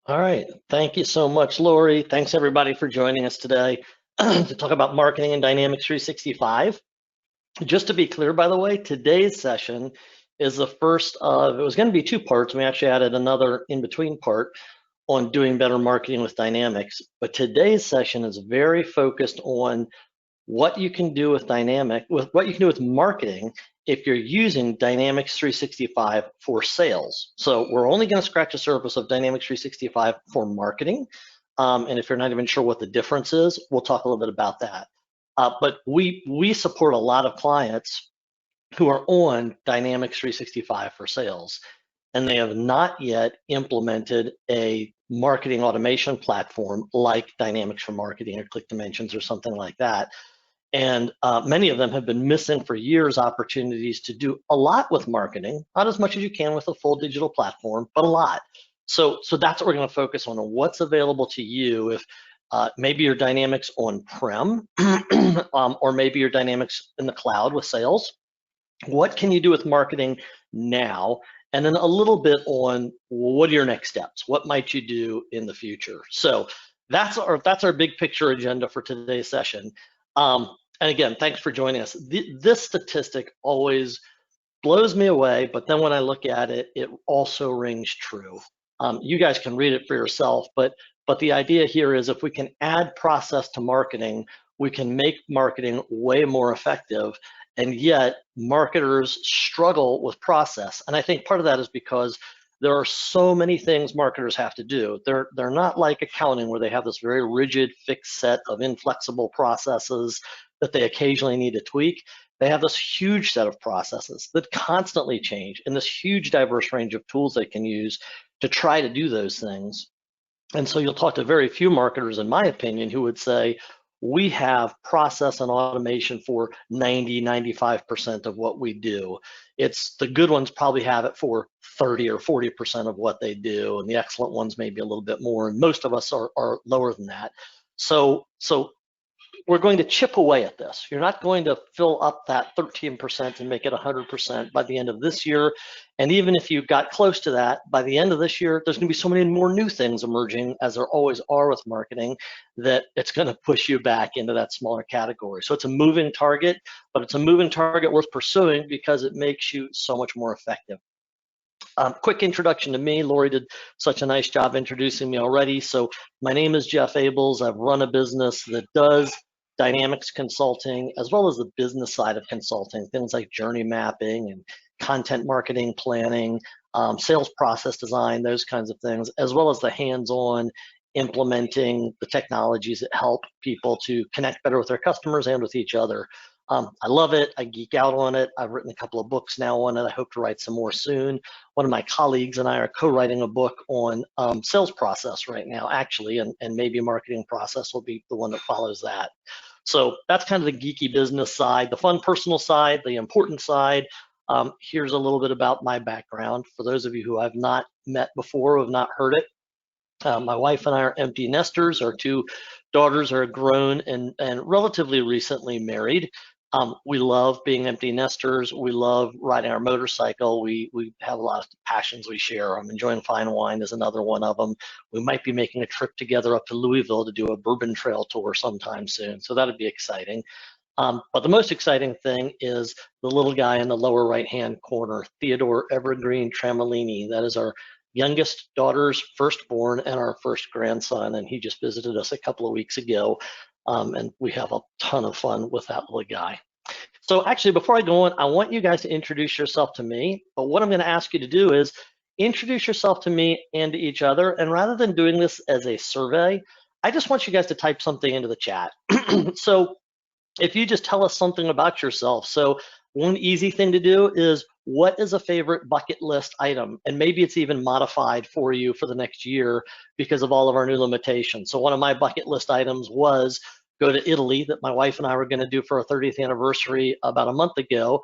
All right. Thank you so much, Lori. Thanks everybody for joining us today to talk about marketing in Dynamics 365. Just to be clear, by the way, today's session is the first of, it was going to be two parts. We actually added another in between part on doing better marketing with Dynamics. But today's session is very focused on what you can do with what you can do with marketing if you're using Dynamics 365 for sales. So we're only going to scratch the surface of Dynamics 365 for marketing. And if you're not even sure what the difference is, we'll talk a little bit about that. But we support a lot of clients who are on Dynamics 365 for sales, and they have not yet implemented a marketing automation platform like Dynamics for Marketing or Click Dimensions or something like that. And many of them have been missing for years opportunities to do a lot with marketing, not as much as you can with a full digital platform, but a lot. So that's what we're going to focus on what's available to you if maybe your Dynamics on-prem or maybe your Dynamics in the cloud with sales. What can you do with marketing now? And then a little bit on what are your next steps? What might you do in the future? So that's our big picture agenda for today's session. And again, thanks for joining us. This statistic always blows me away, but then when I look at it, it also rings true. You guys can read it for yourself, but the idea here is if we can add process to marketing, we can make marketing way more effective. And yet marketers struggle with process. And I think part of that is because there are so many things marketers have to do. They're not like accounting where they have this very rigid, fixed set of inflexible processes that they occasionally need to tweak. They have this huge set of processes that constantly change and this huge diverse range of tools they can use to try to do those things. And so you'll talk to very few marketers, in my opinion, who would say, we have process and automation for 90, 95% of what we do. It's the good ones probably have it for 30 or 40% of what they do, and the excellent ones maybe a little bit more, and most of us are lower than that. So we're going to chip away at this. You're not going to fill up that 13% and make it 100% by the end of this year. And even if you got close to that, by the end of this year, there's going to be so many more new things emerging, as there always are with marketing, that it's going to push you back into that smaller category. So it's a moving target, but it's a moving target worth pursuing because it makes you so much more effective. Quick introduction to me. Lori did such a nice job introducing me already. So my name is Jeff Abels. I've run a business that does Dynamics consulting, as well as the business side of consulting, things like journey mapping and content marketing planning, sales process design, those kinds of things, as well as the hands-on implementing the technologies that help people to connect better with their customers and with each other. I love it. I geek out on it. I've written a couple of books now on it. I hope to write some more soon. One of my colleagues and I are co-writing a book on sales process right now, actually, and maybe marketing process will be the one that follows that. So that's kind of the geeky business side, the fun personal side, the important side. Here's a little bit about my background. For those of you who I've not met before, who have not heard it, my wife and I are empty nesters. Our two daughters are grown and relatively recently married. We love being empty nesters. We love riding our motorcycle. We have a lot of passions we share. I'm enjoying fine wine is another one of them. We might be making a trip together up to Louisville to do a bourbon trail tour sometime soon. So that'd be exciting. But the most exciting thing is the little guy in the lower right-hand corner, Theodore Evergreen Tramolini. That is our youngest daughter's firstborn and our first grandson, and he just visited us a couple of weeks ago. And we have a ton of fun with that little guy. So actually, before I go on, I want you guys to introduce yourself to me. But what I'm going to ask you to do is introduce yourself to me and to each other. And rather than doing this as a survey, I just want you guys to type something into the chat. So if you just tell us something about yourself. So one easy thing to do is, what is a favorite bucket list item? And maybe it's even modified for you for the next year because of all of our new limitations. So one of my bucket list items was go to Italy, that my wife and I were going to do for our 30th anniversary about a month ago.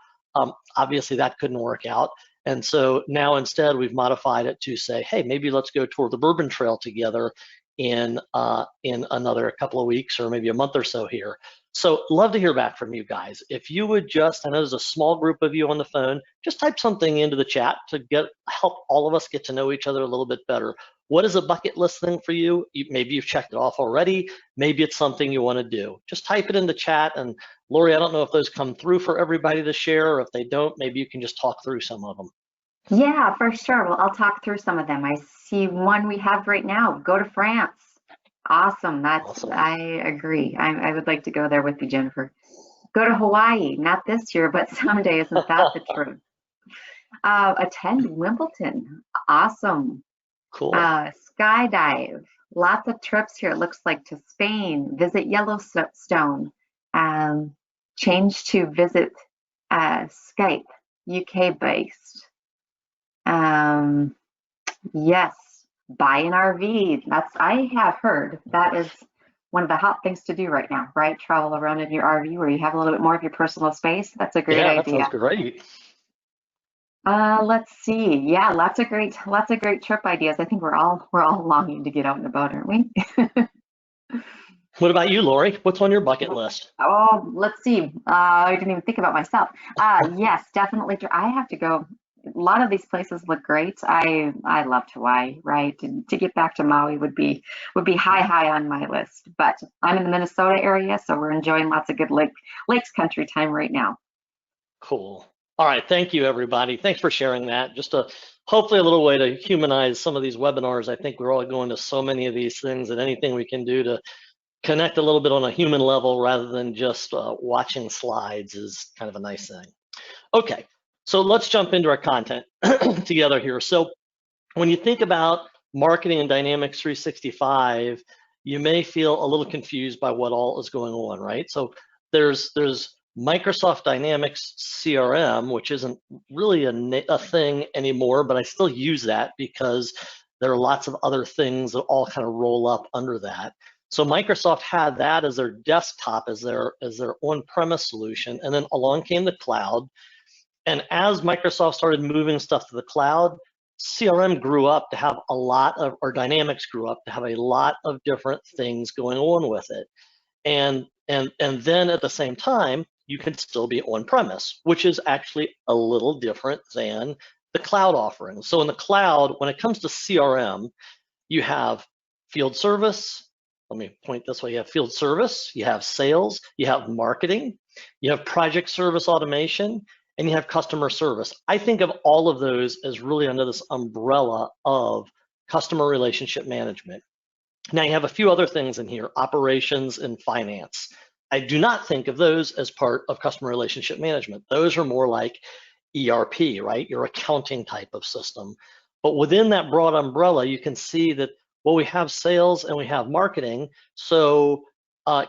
Obviously that couldn't work out. And so now instead we've modified it to say, hey, maybe let's go tour the Bourbon Trail together in another couple of weeks or maybe a month or so here. So love to hear back from you guys. If you would just, I know there's a small group of you on the phone, just type something into the chat to help all of us get to know each other a little bit better. What is a bucket list thing for you? Maybe you've checked it off already. Maybe it's something you want to do. Just type it in the chat. And Lori, I don't know if those come through for everybody to share, or if they don't, maybe you can just talk through some of them. Yeah, for sure. Well, I'll talk through some of them. I see one we have right now. Go to France. Awesome. Awesome. I agree. I would like to go there with you, Jennifer. Go to Hawaii, not this year, but someday. Isn't that the truth? Attend Wimbledon. Awesome. Cool. Skydive. Lots of trips here. It looks like to Spain. Visit Yellowstone. Change to visit Skype, UK based. Yes, buy an RV. I have heard that is one of the hot things to do right now, right? Travel around in your RV where you have a little bit more of your personal space. That's a great idea. That sounds great. Let's see. Yeah, lots of great trip ideas. I think we're all longing to get out and about, aren't we? What about you, Lori? What's on your bucket list? Oh, let's see. I didn't even think about myself. Yes, definitely. I have to go. A lot of these places look great. I loved Hawaii, right? To get back to Maui would be high on my list. But I'm in the Minnesota area, so we're enjoying lots of good lakes country time right now. Cool. All right, thank you, everybody. Thanks for sharing that. Just hopefully a little way to humanize some of these webinars. I think we're all going to so many of these things, and anything we can do to connect a little bit on a human level rather than just watching slides is kind of a nice thing. Okay, so let's jump into our content together here. So when you think about marketing and Dynamics 365, you may feel a little confused by what all is going on, right? So there's Microsoft Dynamics CRM, which isn't really a thing anymore, but I still use that because there are lots of other things that all kind of roll up under that. So Microsoft had that as their desktop, as their on-premise solution, and then along came the cloud. And as Microsoft started moving stuff to the cloud, CRM grew up to have a lot of, or Dynamics grew up to have a lot of different things going on with it. And then at the same time, you can still be on-premise, which is actually a little different than the cloud offerings. So in the cloud, when it comes to CRM, you have field service. Let me point this way. You have field service, you have sales, you have marketing, you have project service automation, and you have customer service. I think of all of those as really under this umbrella of customer relationship management. Now you have a few other things in here, operations and finance. I do not think of those as part of customer relationship management. Those are more like ERP, right? Your accounting type of system. But within that broad umbrella, you can see that, well, we have sales and we have marketing. So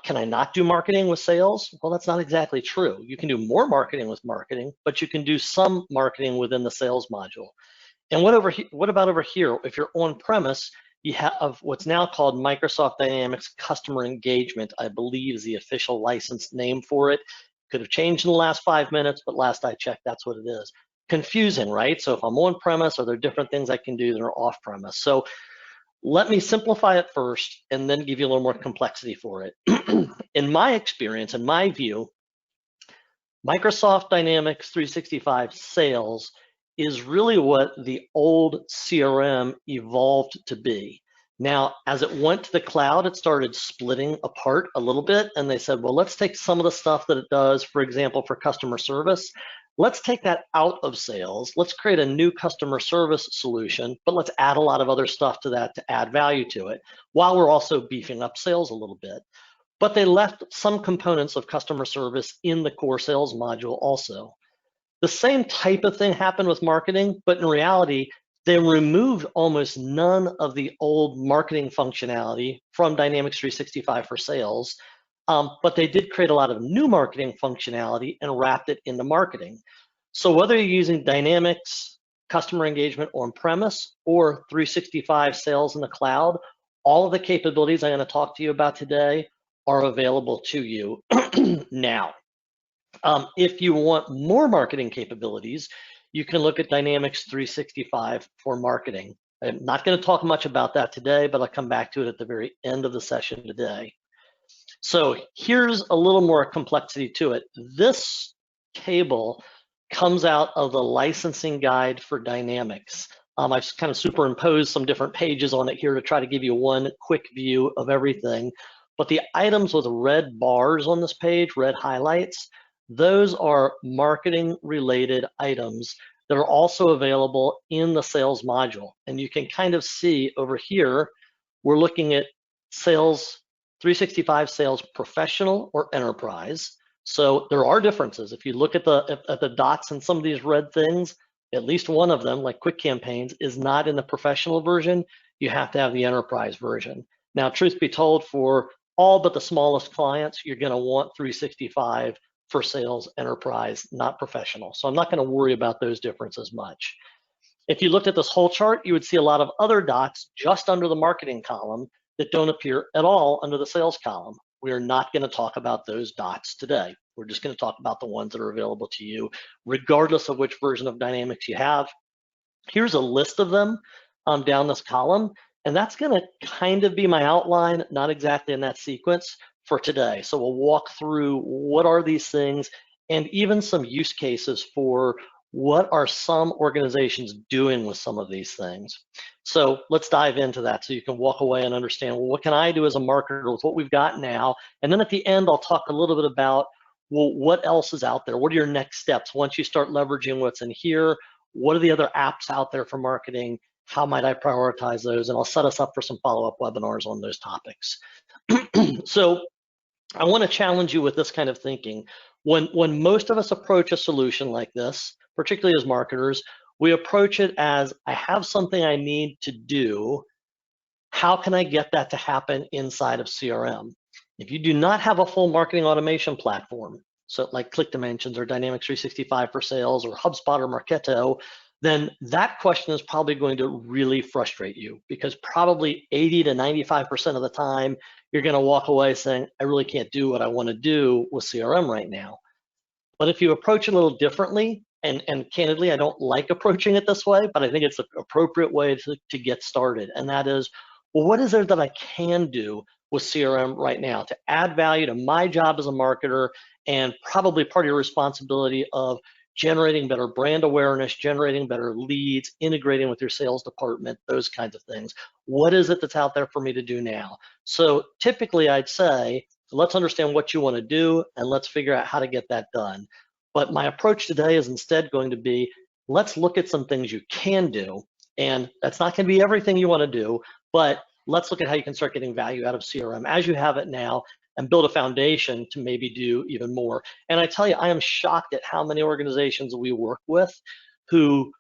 can I not do marketing with sales? Well, that's not exactly true. You can do more marketing with marketing, but you can do some marketing within the sales module. And what about over here? If you're on-premise, you have what's now called Microsoft Dynamics Customer Engagement, I believe is the official licensed name for it. Could have changed in the last 5 minutes, but last I checked, that's what it is. Confusing, right? So if I'm on-premise, are there different things I can do that are off-premise? So let me simplify it first and then give you a little more complexity for it. In my experience, in my view, Microsoft Dynamics 365 sales is really what the old CRM evolved to be. Now, as it went to the cloud, it started splitting apart a little bit, and they said, well, let's take some of the stuff that it does, for example, for customer service. Let's take that out of sales. Let's create a new customer service solution, but let's add a lot of other stuff to that to add value to it, while we're also beefing up sales a little bit. But they left some components of customer service in the core sales module also. The same type of thing happened with marketing, but in reality, they removed almost none of the old marketing functionality from Dynamics 365 for sales, but they did create a lot of new marketing functionality and wrapped it into marketing. So whether you're using Dynamics customer engagement on-premise or 365 sales in the cloud, all of the capabilities I'm going to talk to you about today are available to you now. If you want more marketing capabilities, you can look at Dynamics 365 for marketing. I'm not going to talk much about that today, but I'll come back to it at the very end of the session today. So here's a little more complexity to it. This table comes out of the licensing guide for Dynamics. I've kind of superimposed some different pages on it here to try to give you one quick view of everything. But the items with red bars on this page, red highlights, those are marketing related items that are also available in the sales module. And you can kind of see over here, we're looking at sales 365 sales professional or enterprise. So there are differences. If you look at the dots in some of these red things, at least one of them, like quick campaigns, is not in the professional version. You have to have the enterprise version. Now, truth be told, for all but the smallest clients, you're going to want 365 for sales enterprise, not professional. So I'm not going to worry about those differences much. If you looked at this whole chart, you would see a lot of other dots just under the marketing column that don't appear at all under the sales column. We are not going to talk about those dots today. We're just going to talk about the ones that are available to you, regardless of which version of Dynamics you have. Here's a list of them down this column, and that's going to kind of be my outline, not exactly in that sequence for today. So we'll walk through what are these things and even some use cases for what are some organizations doing with some of these things. So let's dive into that so you can walk away and understand, well, what can I do as a marketer with what we've got now? And then at the end, I'll talk a little bit about, well, what else is out there? What are your next steps once you start leveraging what's in here? What are the other apps out there for marketing? How might I prioritize those? And I'll set us up for some follow-up webinars on those topics. So I want to challenge you with this kind of thinking. When most of us approach a solution like this, particularly as marketers, we approach it as, I have something I need to do. How can I get that to happen inside of CRM? If you do not have a full marketing automation platform, so like Click Dimensions or Dynamics 365 for Sales or HubSpot or Marketo, then that question is probably going to really frustrate you, because probably 80 to 95% of the time, you're going to walk away saying, I really can't do what I want to do with CRM right now. But if you approach it a little differently, and candidly, I don't like approaching it this way, but I think it's an appropriate way to get started. And that is, well, what is there that I can do with CRM right now to add value to my job as a marketer, and probably part of your responsibility of generating better brand awareness, generating better leads, integrating with your sales department, those kinds of things. What is it that's out there for me to do now? So typically I'd say, let's understand what you want to do and let's figure out how to get that done. But my approach today is instead going to be, let's look at some things you can do. And that's not going to be everything you want to do, but let's look at how you can start getting value out of CRM as you have it now, and build a foundation to maybe do even more. And I tell you, I am shocked at how many organizations we work with who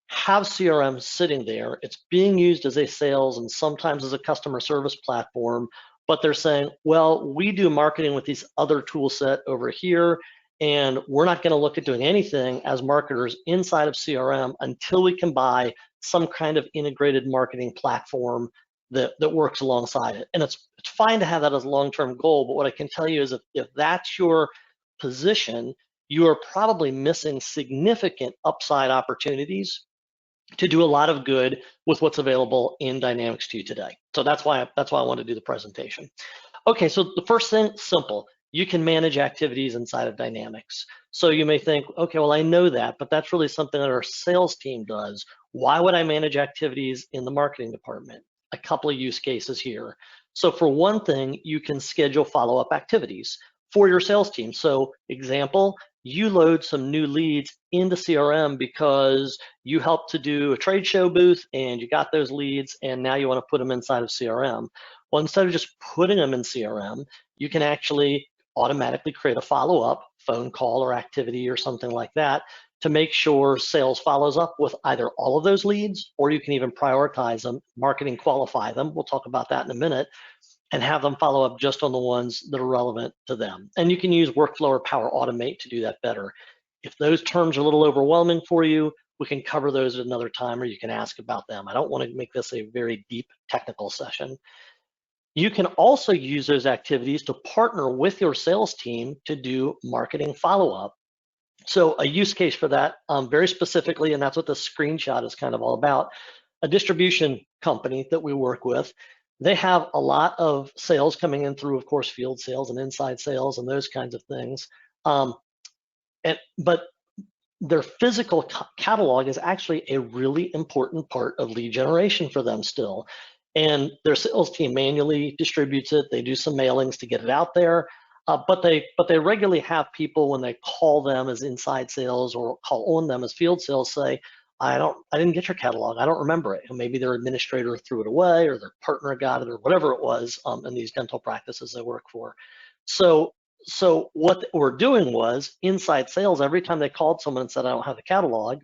have CRM sitting there. It's being used as a sales and sometimes as a customer service platform, but they're saying, well, we do marketing with these other tool set over here, and we're not going to look at doing anything as marketers inside of CRM until we can buy some kind of integrated marketing platform that works alongside it. And it's fine to have that as a long-term goal, but what I can tell you is if that's your position, you are probably missing significant upside opportunities to do a lot of good with what's available in Dynamics to you today. So that's why I want to do the presentation. Okay, so the first thing, simple. You can manage activities inside of Dynamics. So you may think, okay, well, I know that, but that's really something that our sales team does. Why would I manage activities in the marketing department? A couple of use cases here. So for one thing, you can schedule follow-up activities for your sales team. So example, you load some new leads into CRM because you helped to do a trade show booth and you got those leads and now you want to put them inside of CRM. Well, instead of just putting them in CRM, you can actually automatically create a follow-up phone call or activity or something like that to make sure sales follows up with either all of those leads, or you can even prioritize them, marketing qualify them. We'll talk about that in a minute, and have them follow up just on the ones that are relevant to them. And you can use Workflow or Power Automate to do that better. If those terms are a little overwhelming for you, we can cover those at another time, or you can ask about them. I don't want to make this a very deep technical session. You can also use those activities to partner with your sales team to do marketing follow-up. So a use case for that, very specifically, and that's what the screenshot is kind of all about, a distribution company that we work with, they have a lot of sales coming in through, of course, field sales and inside sales and those kinds of things. But their physical catalog is actually a really important part of lead generation for them still. And their sales team manually distributes it. They do some mailings to get it out there. But they regularly have people, when they call them as inside sales or call on them as field sales, say, I didn't get your catalog. I don't remember it. And maybe their administrator threw it away, or their partner got it, or whatever it was in these dental practices they work for. So what we're doing was, inside sales, every time they called someone and said, I don't have the catalog,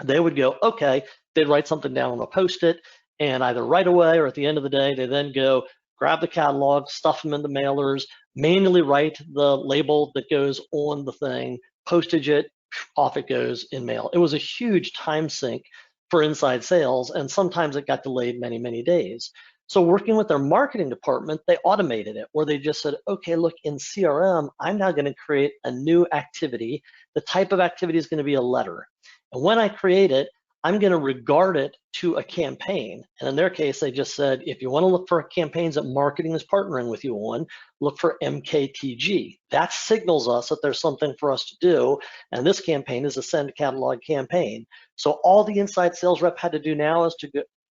they would go, okay, they'd write something down on a Post-it, and either right away or at the end of the day, they then go grab the catalog, stuff them into mailers, manually write the label that goes on the thing, postage it, off it goes in mail. It was a huge time sink for inside sales, and sometimes it got delayed many, many days. So working with their marketing department, they automated it, where they just said, okay, look, in CRM, I'm now going to create a new activity. The type of activity is going to be a letter. And when I create it, I'm going to regard it to a campaign. And in their case, they just said, if you want to look for campaigns that marketing is partnering with you on, look for MKTG. That signals us that there's something for us to do. And this campaign is a send catalog campaign. So all the inside sales rep had to do now is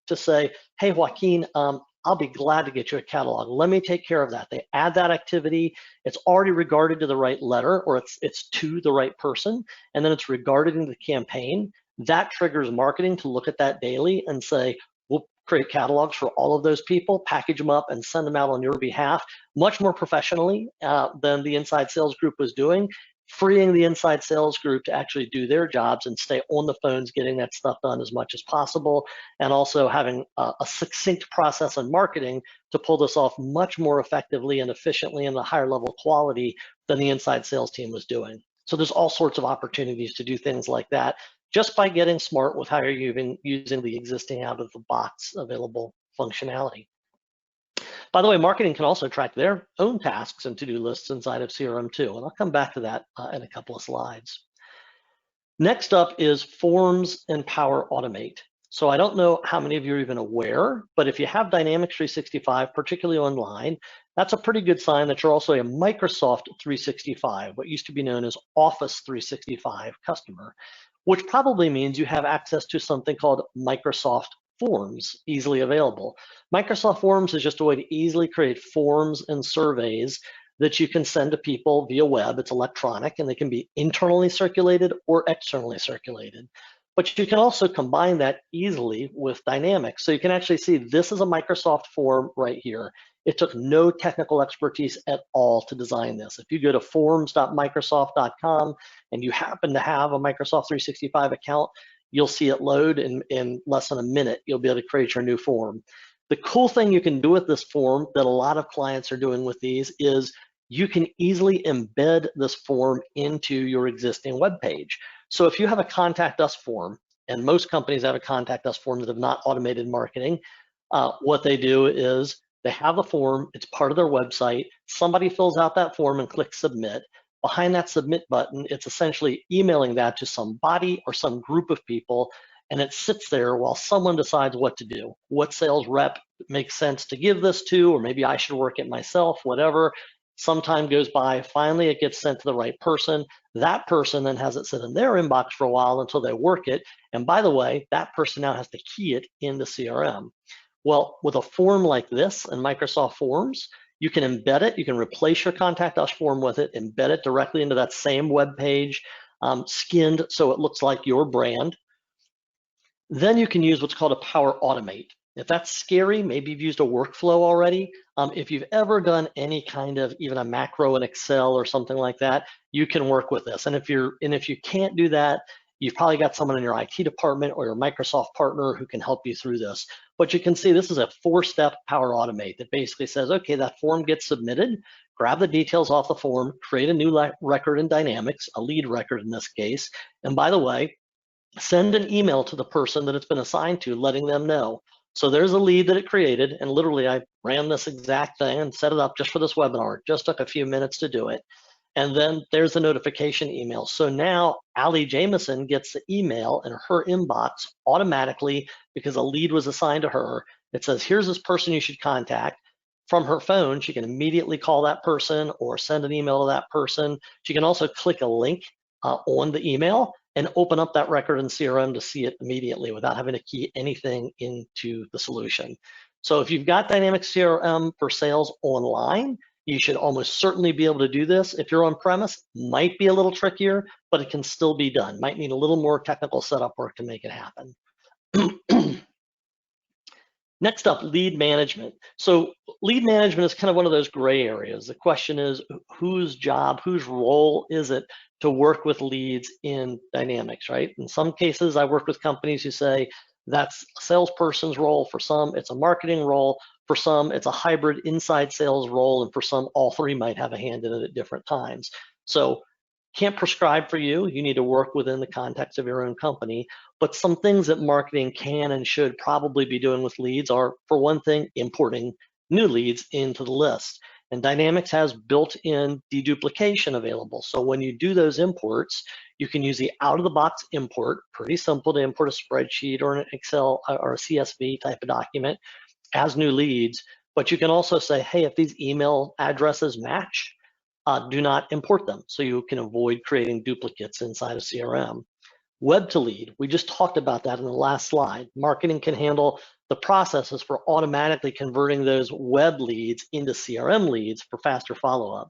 to say, hey, Joaquin, I'll be glad to get you a catalog. Let me take care of that. They add that activity. It's already regarded to the right letter, or it's to the right person, and then it's regarded in the campaign. That triggers marketing to look at that daily and say, we'll create catalogs for all of those people, package them up, and send them out on your behalf, much more professionally than the inside sales group was doing, freeing the inside sales group to actually do their jobs and stay on the phones getting that stuff done as much as possible, and also having a succinct process in marketing to pull this off much more effectively and efficiently and a higher level quality than the inside sales team was doing. So there's all sorts of opportunities to do things like that just by getting smart with how you're using the existing out-of-the-box available functionality. By the way, marketing can also track their own tasks and to-do lists inside of CRM too, and I'll come back to that in a couple of slides. Next up is Forms and Power Automate. So I don't know how many of you are even aware, but if you have Dynamics 365, particularly online, that's a pretty good sign that you're also a Microsoft 365, what used to be known as Office 365 customer, which probably means you have access to something called Microsoft Forms, easily available. Microsoft Forms is just a way to easily create forms and surveys that you can send to people via web. It's electronic, and they can be internally circulated or externally circulated. But you can also combine that easily with Dynamics. So you can actually see this is a Microsoft form right here. It took no technical expertise at all to design this. If you go to forms.microsoft.com and you happen to have a Microsoft 365 account, you'll see it load in less than a minute. You'll be able to create your new form. The cool thing you can do with this form that a lot of clients are doing with these is you can easily embed this form into your existing web page. So if you have a contact us form, and most companies have a contact us form that have not automated marketing, what they do is they have a form, it's part of their website, somebody fills out that form and clicks submit. Behind that submit button, it's essentially emailing that to somebody or some group of people, and it sits there while someone decides what to do. What sales rep makes sense to give this to, or maybe I should work it myself, whatever. Some time goes by, finally it gets sent to the right person. That person then has it sit in their inbox for a while until they work it. And by the way, that person now has to key it into CRM. Well, with a form like this in Microsoft Forms, you can embed it, you can replace your contact us form with it, embed it directly into that same web page, skinned so it looks like your brand. Then you can use what's called a Power Automate. If that's scary, maybe you've used a workflow already. If you've ever done any kind of even a macro in Excel or something like that, you can work with this. And if you can't do that, you've probably got someone in your IT department or your Microsoft partner who can help you through this. But you can see this is a 4-step Power Automate that basically says, okay, that form gets submitted, grab the details off the form, create a new record in Dynamics, a lead record in this case. And by the way, send an email to the person that it's been assigned to, letting them know. So there's a lead that it created, and literally I ran this exact thing and set it up just for this webinar. It just took a few minutes to do it. And then there's the notification email. So now Allie Jameson gets the email in her inbox automatically because a lead was assigned to her. It says, here's this person you should contact. From her phone, she can immediately call that person or send an email to that person. She can also click a link on the email, and open up that record in CRM to see it immediately without having to key anything into the solution. So if you've got Dynamics CRM for sales online, you should almost certainly be able to do this. If you're on premise, might be a little trickier, but it can still be done. Might need a little more technical setup work to make it happen. Next up, lead management. So lead management is kind of one of those gray areas. The question is, whose job, whose role is it to work with leads in Dynamics, right? In some cases, I work with companies who say that's a salesperson's role. For some, it's a marketing role. For some, it's a hybrid inside sales role. And for some, all three might have a hand in it at different times. So can't prescribe for you. You need to work within the context of your own company. But some things that marketing can and should probably be doing with leads are, for one thing, importing new leads into the list. And Dynamics has built-in deduplication available. So when you do those imports, you can use the out-of-the-box import, pretty simple to import a spreadsheet or an Excel or a CSV type of document as new leads. But you can also say, hey, if these email addresses match, do not import them, so you can avoid creating duplicates inside of CRM. Web to lead, we just talked about that in the last slide. Marketing can handle the processes for automatically converting those web leads into CRM leads for faster follow-up.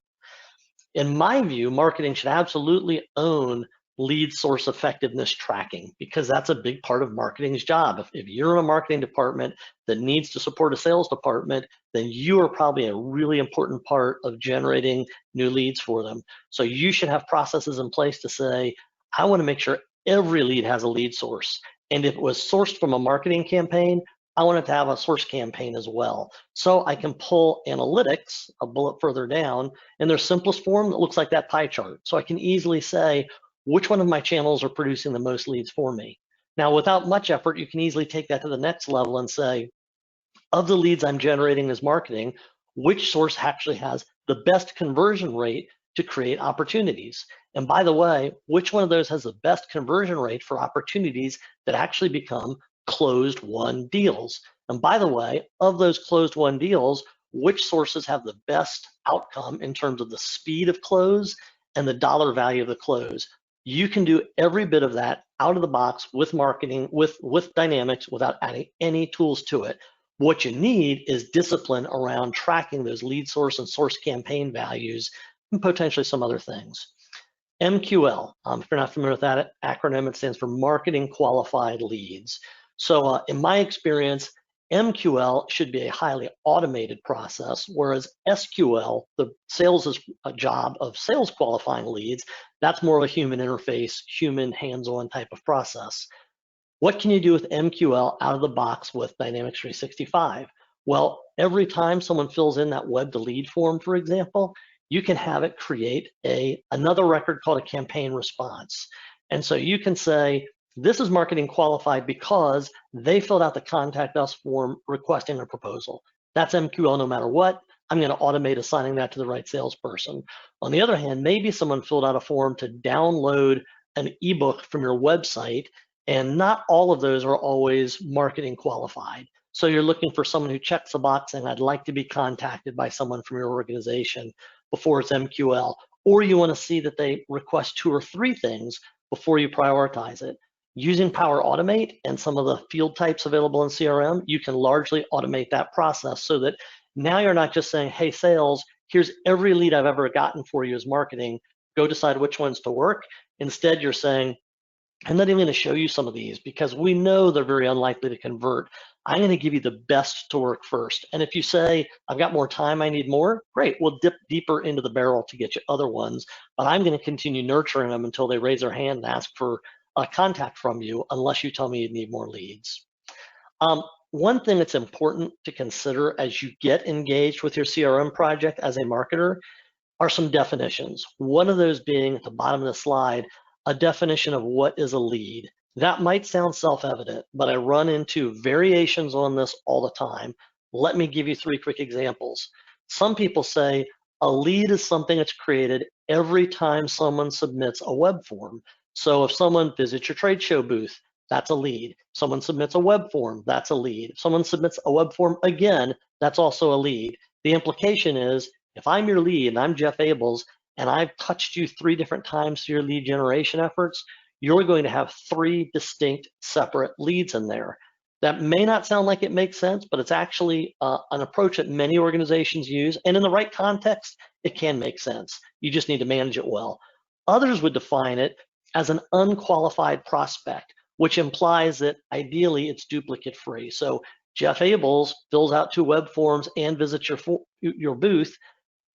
In my view, marketing should absolutely own lead source effectiveness tracking, because that's a big part of marketing's job. If you're in a marketing department that needs to support a sales department, then you are probably a really important part of generating new leads for them. So you should have processes in place to say, I want to make sure every lead has a lead source. And if it was sourced from a marketing campaign, I want it to have a source campaign as well. So I can pull analytics a bullet further down in their simplest form that looks like that pie chart. So I can easily say, which one of my channels are producing the most leads for me? Now, without much effort, you can easily take that to the next level and say, of the leads I'm generating as marketing, which source actually has the best conversion rate to create opportunities? And by the way, which one of those has the best conversion rate for opportunities that actually become closed won deals? And by the way, of those closed won deals, which sources have the best outcome in terms of the speed of close and the dollar value of the close? You can do every bit of that out of the box with marketing, with Dynamics, without adding any tools to it. What you need is discipline around tracking those lead source and source campaign values and potentially some other things. MQL, if you're not familiar with that acronym, it stands for Marketing Qualified Leads. So in my experience, MQL should be a highly automated process, whereas SQL, the sales' job of sales qualifying leads, that's more of a human interface, human hands-on type of process. What can you do with MQL out of the box with Dynamics 365? Well, every time someone fills in that web to lead form, for example, you can have it create another record called a campaign response. And so you can say, this is marketing qualified because they filled out the contact us form requesting a proposal. That's MQL no matter what. I'm going to automate assigning that to the right salesperson. On the other hand, maybe someone filled out a form to download an ebook from your website, and not all of those are always marketing qualified. So you're looking for someone who checks the box saying, I'd like to be contacted by someone from your organization before it's MQL. Or you want to see that they request 2 or 3 things before you prioritize it. Using Power Automate and some of the field types available in CRM, you can largely automate that process so that now you're not just saying, hey, sales, here's every lead I've ever gotten for you as marketing. Go decide which ones to work. Instead, you're saying, I'm not even going to show you some of these because we know they're very unlikely to convert. I'm going to give you the best to work first. And if you say, I've got more time, I need more, great, we'll dip deeper into the barrel to get you other ones. But I'm going to continue nurturing them until they raise their hand and ask for a contact from you, unless you tell me you need more leads. One thing that's important to consider as you get engaged with your CRM project as a marketer are some definitions. One of those being at the bottom of the slide, a definition of what is a lead. That might sound self-evident, but I run into variations on this all the time. Let me give you 3 quick examples. Some people say a lead is something that's created every time someone submits a web form. So if someone visits your trade show booth, that's a lead. Someone submits a web form, that's a lead. If someone submits a web form again, that's also a lead. The implication is, if I'm your lead and I'm Jeff Abels, and I've touched you 3 different times through your lead generation efforts, you're going to have 3 distinct separate leads in there. That may not sound like it makes sense, but it's actually an approach that many organizations use, and in the right context, it can make sense. You just need to manage it well. Others would define it as an unqualified prospect, which implies that ideally it's duplicate free. So Jeff Abels fills out 2 web forms and visits your booth,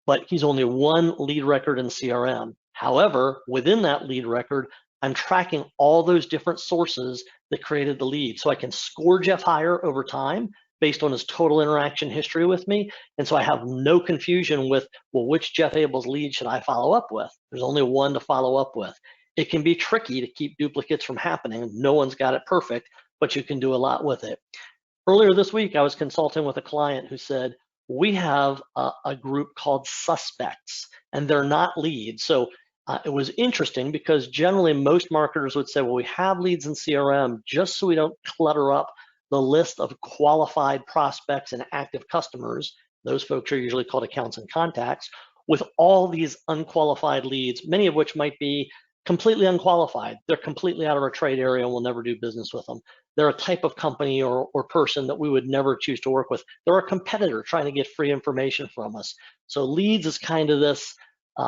but he's only 1 lead record in CRM. However, within that lead record, I'm tracking all those different sources that created the lead. So I can score Jeff higher over time based on his total interaction history with me. And so I have no confusion with, well, which Jeff Abels lead should I follow up with? There's only 1 to follow up with. It can be tricky to keep duplicates from happening. No one's got it perfect, but you can do a lot with it. Earlier this week, I was consulting with a client who said, we have a group called suspects, and they're not leads. So it was interesting because generally most marketers would say, well, we have leads in CRM just so we don't clutter up the list of qualified prospects and active customers. Those folks are usually called accounts and contacts, with all these unqualified leads, many of which might be completely unqualified. They're completely out of our trade area and we'll never do business with them. They're a type of company or person that we would never choose to work with. They're a competitor trying to get free information from us. So leads is kind of this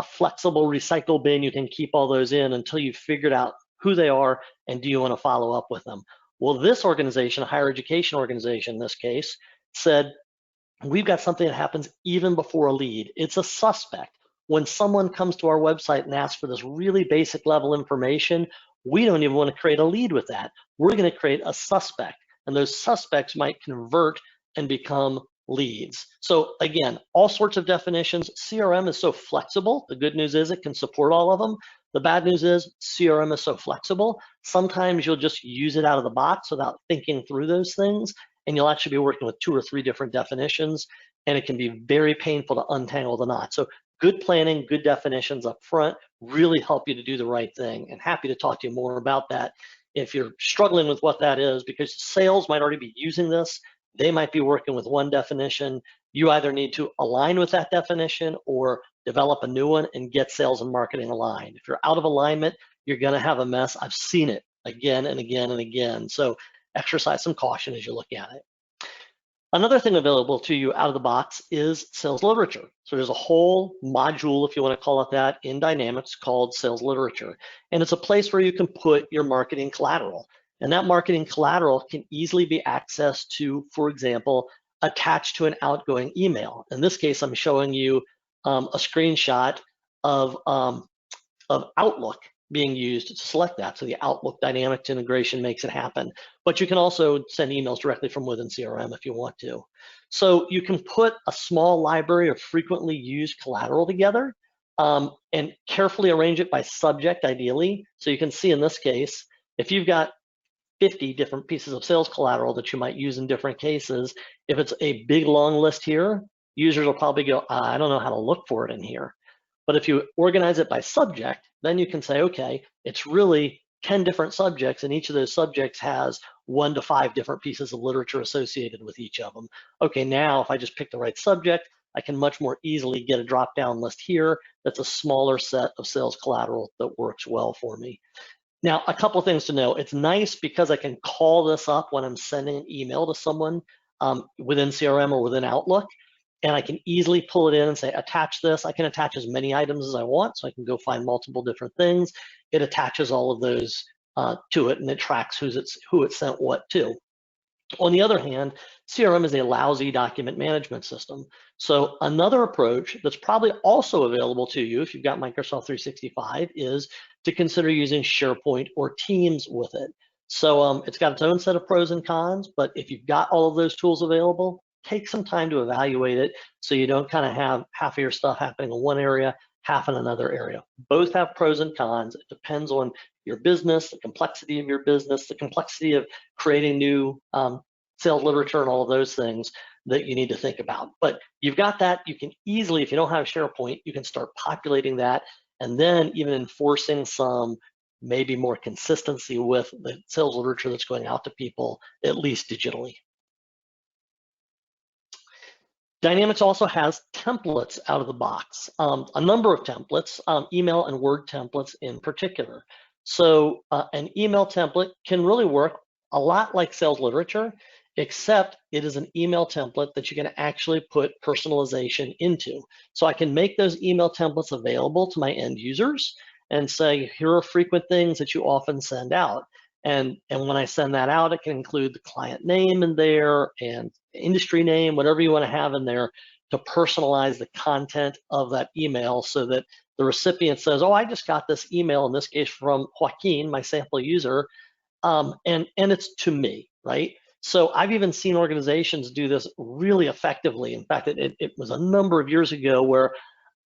flexible recycle bin. You can keep all those in until you've figured out who they are and do you want to follow up with them. Well, this organization, a higher education organization in this case, said, we've got something that happens even before a lead. It's a suspect. When someone comes to our website and asks for this really basic level information, we don't even want to create a lead with that. We're going to create a suspect, and those suspects might convert and become leads. So again, all sorts of definitions. CRM is so flexible. The good news is it can support all of them. The bad news is CRM is so flexible. Sometimes you'll just use it out of the box without thinking through those things, and you'll actually be working with 2 or 3 different definitions, and it can be very painful to untangle the knot. So good planning, good definitions up front really help you to do the right thing, and happy to talk to you more about that if you're struggling with what that is, because sales might already be using this. They might be working with 1 definition. You either need to align with that definition or develop a new one and get sales and marketing aligned. If you're out of alignment, you're going to have a mess. I've seen it again and again and again. So exercise some caution as you look at it. Another thing available to you out of the box is sales literature. So there's a whole module, if you want to call it that, in Dynamics called sales literature. And it's a place where you can put your marketing collateral. And that marketing collateral can easily be accessed to, for example, attached to an outgoing email. In this case, I'm showing you a screenshot of Outlook being used to select that. So the Outlook Dynamics integration makes it happen. But you can also send emails directly from within CRM if you want to. So you can put a small library of frequently used collateral together and carefully arrange it by subject, ideally. So you can see in this case, if you've got 50 different pieces of sales collateral that you might use in different cases, if it's a big long list here, users will probably go, I don't know how to look for it in here. But if you organize it by subject, then you can say, okay, it's really 10 different subjects, and each of those subjects has 1 to 5 different pieces of literature associated with each of them. Okay, now if I just pick the right subject, I can much more easily get a drop-down list here that's a smaller set of sales collateral that works well for me. Now, a couple of things to know. It's nice because I can call this up when I'm sending an email to someone within CRM or within Outlook. And I can easily pull it in and say, attach this. I can attach as many items as I want, so I can go find multiple different things. It attaches all of those to it, and it tracks who it sent what to. On the other hand, CRM is a lousy document management system. So another approach that's probably also available to you if you've got Microsoft 365 is to consider using SharePoint or Teams with it. So it's got its own set of pros and cons, but if you've got all of those tools available, take some time to evaluate it so you don't kind of have half of your stuff happening in one area, half in another area. Both have pros and cons. It depends on your business, the complexity of your business, the complexity of creating new sales literature and all of those things that you need to think about. But you've got that. You can easily, if you don't have SharePoint, you can start populating that and then even enforcing some maybe more consistency with the sales literature that's going out to people, at least digitally. Dynamics also has templates out of the box, a number of templates, email and Word templates in particular. So an email template can really work a lot like sales literature, except it is an email template that you can actually put personalization into. So I can make those email templates available to my end users and say, here are frequent things that you often send out. And when I send that out, it can include the client name in there and industry name, whatever you want to have in there to personalize the content of that email so that the recipient says, oh, I just got this email, in this case from Joaquin, my sample user, and it's to me, right? So I've even seen organizations do this really effectively. In fact, it was a number of years ago where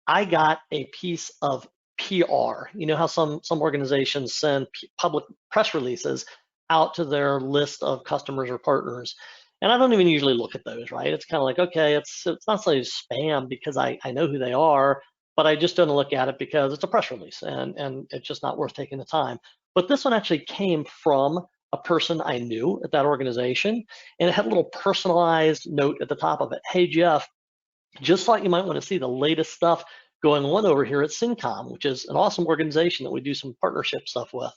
I got a piece of PR. You know how some organizations send public press releases out to their list of customers or partners, and I don't even usually look at those, right? It's kind of like, okay, it's not necessarily spam because I know who they are, but I just don't look at it because it's a press release and it's just not worth taking the time. But this one actually came from a person I knew at that organization, and it had a little personalized note at the top of it. Hey, Jeff, just thought you might want to see the latest stuff going on over here at Syncom, which is an awesome organization that we do some partnership stuff with.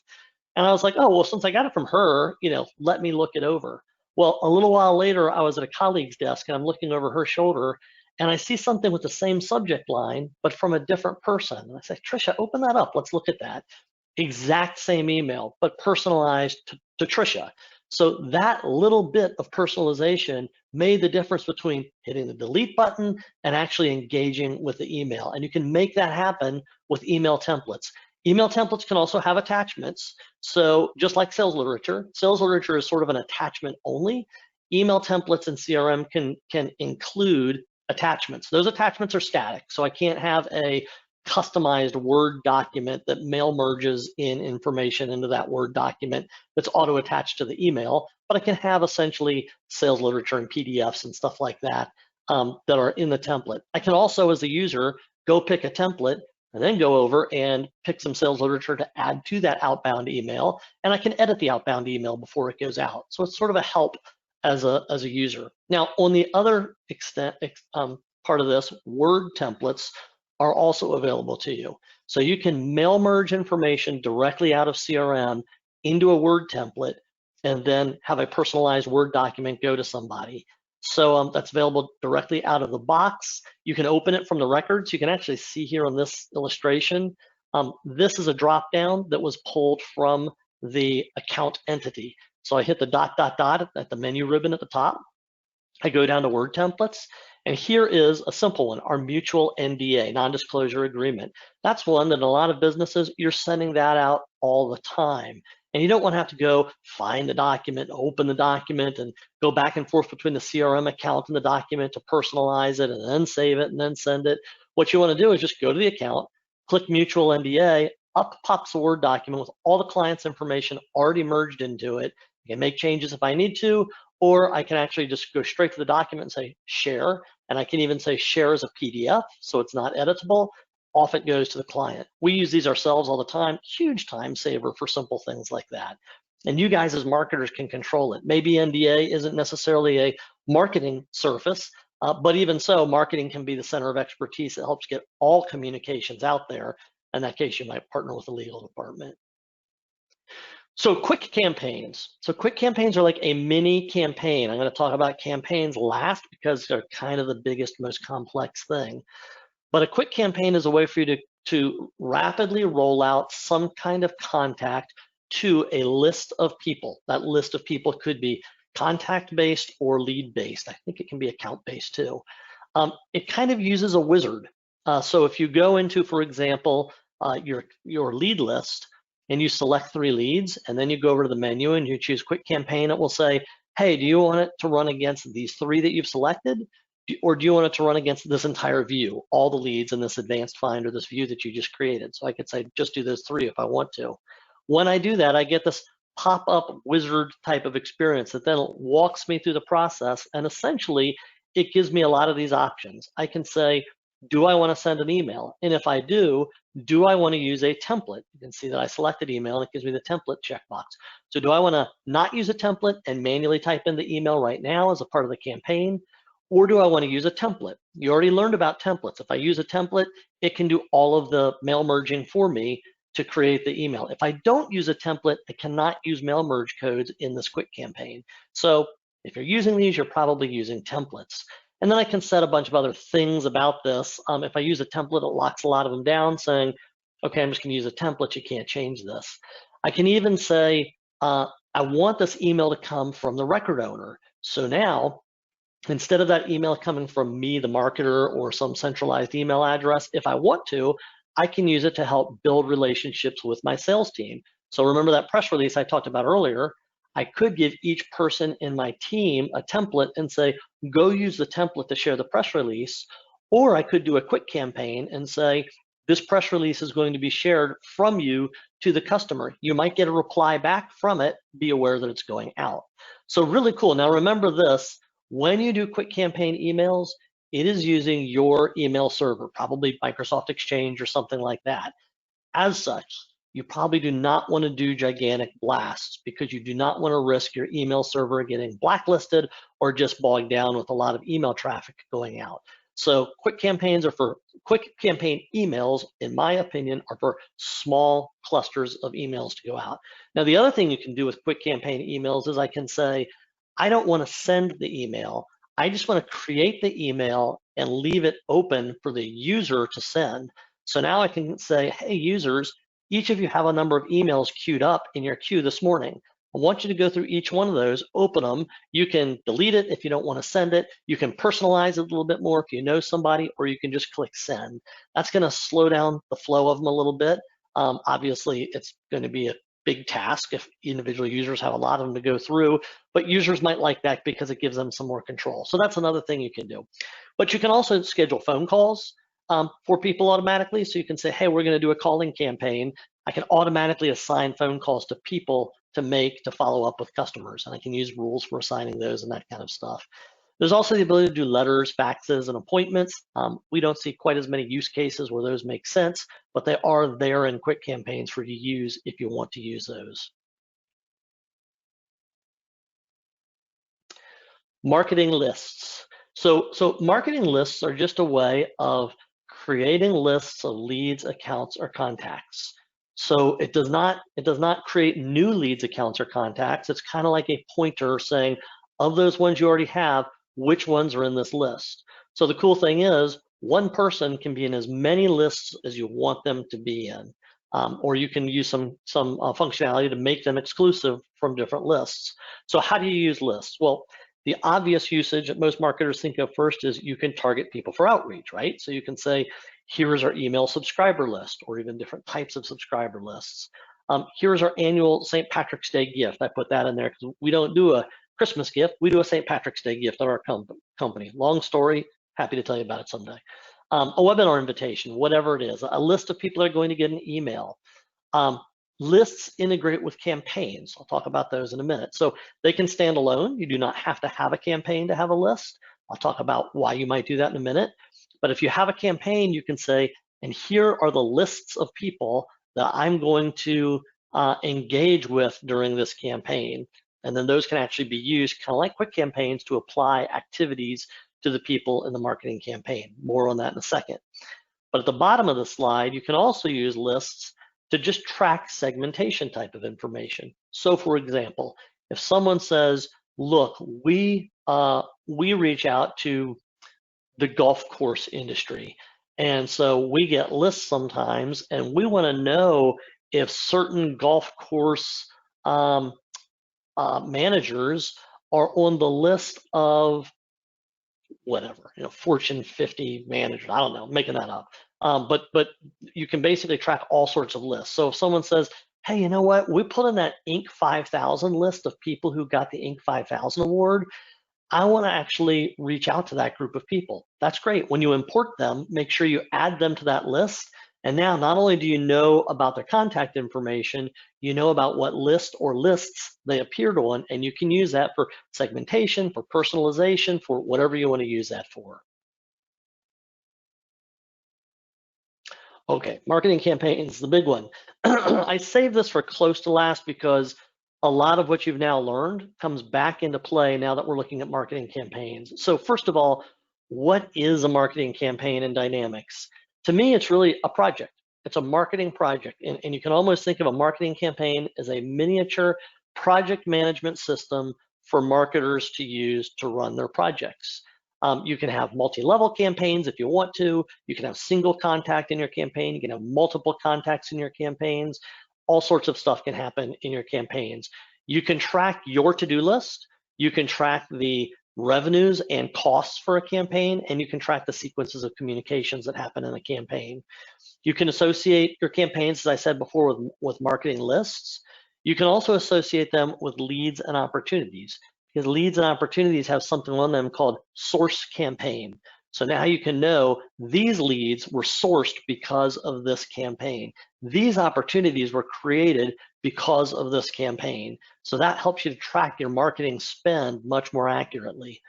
And I was like, oh, well, since I got it from her, let me look it over. Well, a little while later, I was at a colleague's desk and I'm looking over her shoulder and I see something with the same subject line, but from a different person. And I say, Trisha, open that up. Let's look at that. Exact same email, but personalized to Trisha. So that little bit of personalization made the difference between hitting the delete button and actually engaging with the email. And you can make that happen with email templates. Email templates can also have attachments. So just like sales literature is sort of an attachment only. Email templates in CRM can include attachments. Those attachments are static, so I can't have a customized Word document that mail merges in information into that Word document that's auto attached to the email, but I can have essentially sales literature and PDFs and stuff like that that are in the template. I can also, as a user, go pick a template and then go over and pick some sales literature to add to that outbound email, and I can edit the outbound email before it goes out. So it's sort of a help as a user. Now, on the other extent, part of this, Word templates are also available to you. So you can mail merge information directly out of CRM into a Word template and then have a personalized Word document go to somebody. So that's available directly out of the box. You can open it from the records. You can actually see here on this illustration, this is a drop down that was pulled from the account entity. So I hit the ... at the menu ribbon at the top. I go down to Word templates, and here is a simple one, our mutual NDA, non-disclosure agreement. That's one that in a lot of businesses, you're sending that out all the time. And you don't want to have to go find the document, open the document, and go back and forth between the CRM account and the document to personalize it and then save it and then send it. What you want to do is just go to the account, click mutual NDA, up pops a Word document with all the client's information already merged into it. I can make changes if I need to, or I can actually just go straight to the document and say share, and I can even say share as a PDF, so it's not editable. Off it goes to the client. We use these ourselves all the time, huge time saver for simple things like that. And you guys as marketers can control it. Maybe NDA isn't necessarily a marketing surface, but even so, marketing can be the center of expertise that helps get all communications out there. In that case, you might partner with the legal department. So quick campaigns. So quick campaigns are like a mini campaign. I'm going to talk about campaigns last because they're kind of the biggest, most complex thing. But a quick campaign is a way for you to rapidly roll out some kind of contact to a list of people. That list of people could be contact-based or lead-based. I think it can be account-based too. It kind of uses a wizard. So if you go into, for example, your lead list, and you select 3 leads, and then you go over to the menu and you choose quick campaign, it will say, hey, do you want it to run against these 3 that you've selected? Or do you want it to run against this entire view, all the leads in this advanced finder, this view that you just created? So I could say, just do those 3 if I want to. When I do that, I get this pop-up wizard type of experience that then walks me through the process, and essentially it gives me a lot of these options. I can say, do I want to send an email? And if I do I want to use a template? You can see that I selected email and it gives me the template checkbox. So do I want to not use a template and manually type in the email right now as a part of the campaign? Or do I want to use a template? You already learned about templates. If I use a template, it can do all of the mail merging for me. to create the email. If I don't use a template, I cannot use mail merge codes in this quick campaign. So if you're using these, you're probably using templates. And then I can set a bunch of other things about this. If I use a template, it locks a lot of them down, saying, okay, I'm just going to use a template. You can't change this. I can even say, I want this email to come from the record owner. So now, instead of that email coming from me, the marketer, or some centralized email address, if I want to, I can use it to help build relationships with my sales team. So remember that press release I talked about earlier? I could give each person in my team a template and say, go use the template to share the press release. Or I could do a quick campaign and say, this press release is going to be shared from you to the customer. You might get a reply back from it. Be aware that it's going out. So really cool. Now remember this, when you do quick campaign emails, it is using your email server, probably Microsoft Exchange or something like that. As such, you probably do not want to do gigantic blasts because you do not want to risk your email server getting blacklisted or just bogged down with a lot of email traffic going out. So quick campaign emails, in my opinion, are for small clusters of emails to go out. Now, the other thing you can do with quick campaign emails is I can say, I don't want to send the email. I just want to create the email and leave it open for the user to send. So now I can say, hey, users, each of you have a number of emails queued up in your queue this morning. I want you to go through each one of those, open them. You can delete it if you don't want to send it. You can personalize it a little bit more if you know somebody, or you can just click send. That's going to slow down the flow of them a little bit. Obviously, it's going to be a big task if individual users have a lot of them to go through, but users might like that because it gives them some more control. So that's another thing you can do. But you can also schedule phone calls for people automatically. So you can say, hey, we're going to do a calling campaign. I can automatically assign phone calls to people to follow up with customers. And I can use rules for assigning those and that kind of stuff. There's also the ability to do letters, faxes, and appointments. We don't see quite as many use cases where those make sense, but they are there in quick campaigns for you to use if you want to use those. Marketing lists. So marketing lists are just a way of creating lists of leads, accounts, or contacts. So it does not create new leads, accounts, or contacts. It's kind of like a pointer saying, of those ones you already have, which ones are in this list. So the cool thing is, one person can be in as many lists as you want them to be in, or you can use some functionality to make them exclusive from different lists. So how do you use lists? Well, the obvious usage that most marketers think of first is you can target people for outreach, right? So you can say, here's our email subscriber list, or even different types of subscriber lists. Here's our annual St. Patrick's Day gift. I put that in there because we don't do a Christmas gift. We do a St. Patrick's Day gift on our company. Long story, happy to tell you about it someday. A webinar invitation, whatever it is, a list of people that are going to get an email. Lists integrate with campaigns. I'll talk about those in a minute. So they can stand alone. You do not have to have a campaign to have a list. I'll talk about why you might do that in a minute. But if you have a campaign, you can say, and here are the lists of people that I'm going to engage with during this campaign. And then those can actually be used kind of like quick campaigns to apply activities to the people in the marketing campaign. More on that in a second. But at the bottom of the slide, you can also use lists to just track segmentation type of information. So for example, if someone says, look, we reach out to the golf course industry, and so we get lists sometimes, and we want to know if certain golf course managers are on the list of whatever, Fortune 50 managers. I don't know, making that up. But you can basically track all sorts of lists. So if someone says, hey, you know what, we put in that Inc. 5000 list of people who got the Inc. 5000 award, I want to actually reach out to that group of people. That's great. When you import them, make sure you add them to that list. And now not only do you know about their contact information, you know about what list or lists they appeared on, and you can use that for segmentation, for personalization, for whatever you want to use that for. Okay, marketing campaigns, the big one. I saved this for close to last because a lot of what you've now learned comes back into play now that we're looking at marketing campaigns. So first of all, what is a marketing campaign in Dynamics? To me, it's really a project. It's a marketing project. And you can almost think of a marketing campaign as a miniature project management system for marketers to use to run their projects. You can have multi-level campaigns if you want to. You can have single contact in your campaign. You can have multiple contacts in your campaigns. All sorts of stuff can happen in your campaigns. You can track your to-do list. You can track the revenues and costs for a campaign, and you can track the sequences of communications that happen in a campaign. You can associate your campaigns, as I said before, with marketing lists. You can also associate them with leads and opportunities, because leads and opportunities have something on them called source campaign. So now you can know these leads were sourced because of this campaign. These opportunities were created because of this campaign. So that helps you to track your marketing spend much more accurately.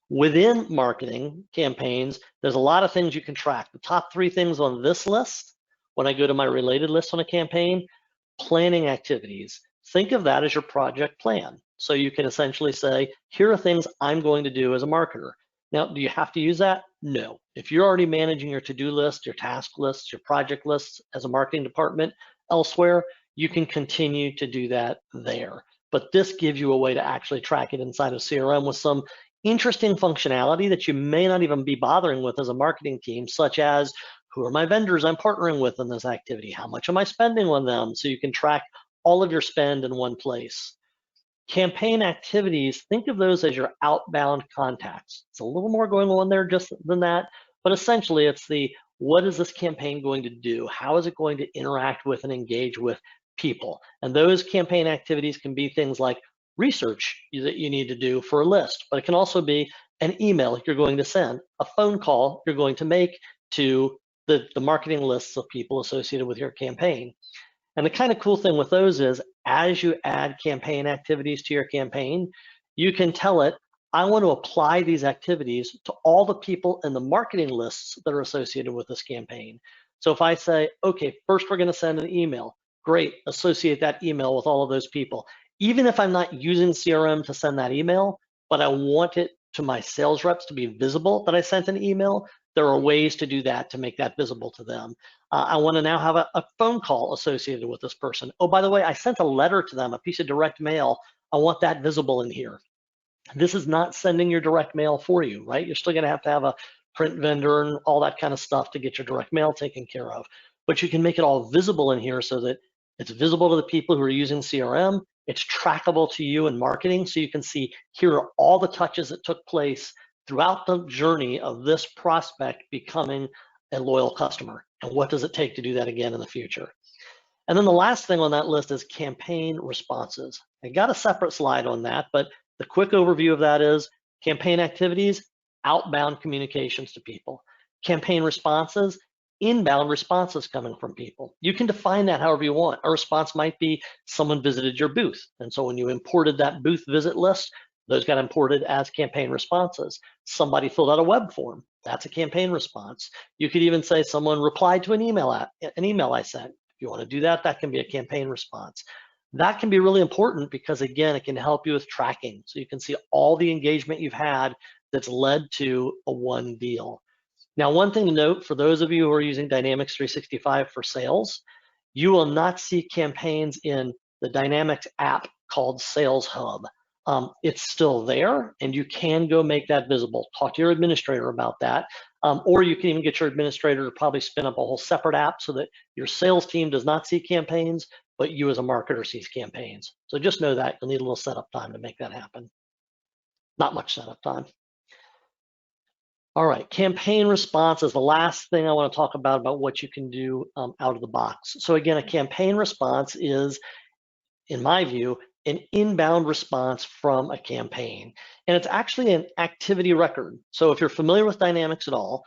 Within marketing campaigns, there's a lot of things you can track. The top 3 things on this list, when I go to my related list on a campaign, planning activities. Think of that as your project plan. So you can essentially say, here are things I'm going to do as a marketer. Now, do you have to use that? No. If you're already managing your to-do list, your task lists, your project lists as a marketing department elsewhere, you can continue to do that there. But this gives you a way to actually track it inside of CRM with some interesting functionality that you may not even be bothering with as a marketing team, such as who are my vendors I'm partnering with in this activity? How much am I spending on them? So you can track all of your spend in one place. Campaign activities, think of those as your outbound contacts. It's a little more going on there just than that, but essentially it's the, what is this campaign going to do? How is it going to interact with and engage with people? And those campaign activities can be things like research that you need to do for a list, but it can also be an email you're going to send, a phone call you're going to make to the marketing lists of people associated with your campaign. And the kind of cool thing with those is, as you add campaign activities to your campaign, you can tell it, I want to apply these activities to all the people in the marketing lists that are associated with this campaign. So if I say, okay, first we're going to send an email, great, associate that email with all of those people. Even if I'm not using CRM to send that email, but I want it to my sales reps to be visible that I sent an email, there are ways to do that to make that visible to them. I want to now have a phone call associated with this person. Oh, by the way, I sent a letter to them, a piece of direct mail. I want that visible in here. This is not sending your direct mail for you, right? You're still going to have a print vendor and all that kind of stuff to get your direct mail taken care of. But you can make it all visible in here so that it's visible to the people who are using CRM. It's trackable to you in marketing, so you can see here are all the touches that took place throughout the journey of this prospect becoming a loyal customer, and what does it take to do that again in the future. And then the last thing on that list is campaign responses. I got a separate slide on that, but the quick overview of that is campaign activities, outbound communications to people. Campaign responses, inbound responses coming from people. You can define that however you want. A response might be someone visited your booth, and so when you imported that booth visit list, those got imported as campaign responses. Somebody filled out a web form. That's a campaign response. You could even say someone replied to an email I sent. If you want to do that, that can be a campaign response. That can be really important because, again, it can help you with tracking. So you can see all the engagement you've had that's led to a one deal. Now, one thing to note for those of you who are using Dynamics 365 for sales, you will not see campaigns in the Dynamics app called Sales Hub. It's still there, and you can go make that visible. Talk to your administrator about that, or you can even get your administrator to probably spin up a whole separate app so that your sales team does not see campaigns, but you as a marketer sees campaigns. So just know that you'll need a little setup time to make that happen. Not much setup time. All right, campaign response is the last thing I want to talk about what you can do out of the box. So again, a campaign response is, in my view, an inbound response from a campaign. And it's actually an activity record. So if you're familiar with Dynamics at all,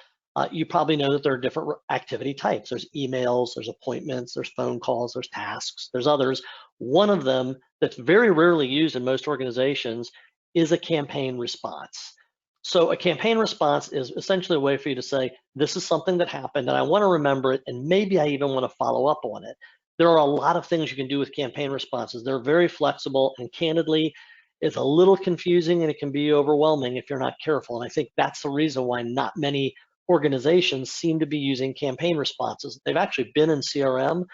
you probably know that there are different activity types. There's emails, there's appointments, there's phone calls, there's tasks, there's others. One of them that's very rarely used in most organizations is a campaign response. So a campaign response is essentially a way for you to say, this is something that happened and I want to remember it, and maybe I even want to follow up on it. There are a lot of things you can do with campaign responses. They're very flexible, and candidly, it's a little confusing and it can be overwhelming if you're not careful. And I think that's the reason why not many organizations seem to be using campaign responses. They've actually been in CRM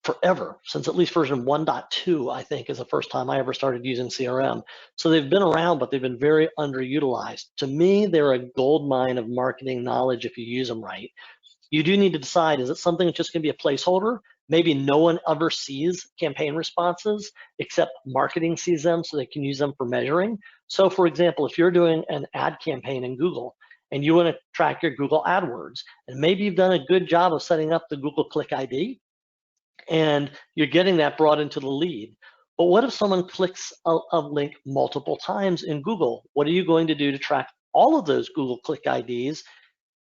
forever, since at least version 1.2, I think, is the first time I ever started using CRM. So they've been around, but they've been very underutilized. To me, they're a gold mine of marketing knowledge if you use them right. You do need to decide, is it something that's just going to be a placeholder? Maybe no one ever sees campaign responses except marketing sees them, so they can use them for measuring. So for example, if you're doing an ad campaign in Google and you want to track your Google AdWords, and maybe you've done a good job of setting up the Google Click ID, and you're getting that brought into the lead. But what if someone clicks a link multiple times in Google? What are you going to do to track all of those Google Click IDs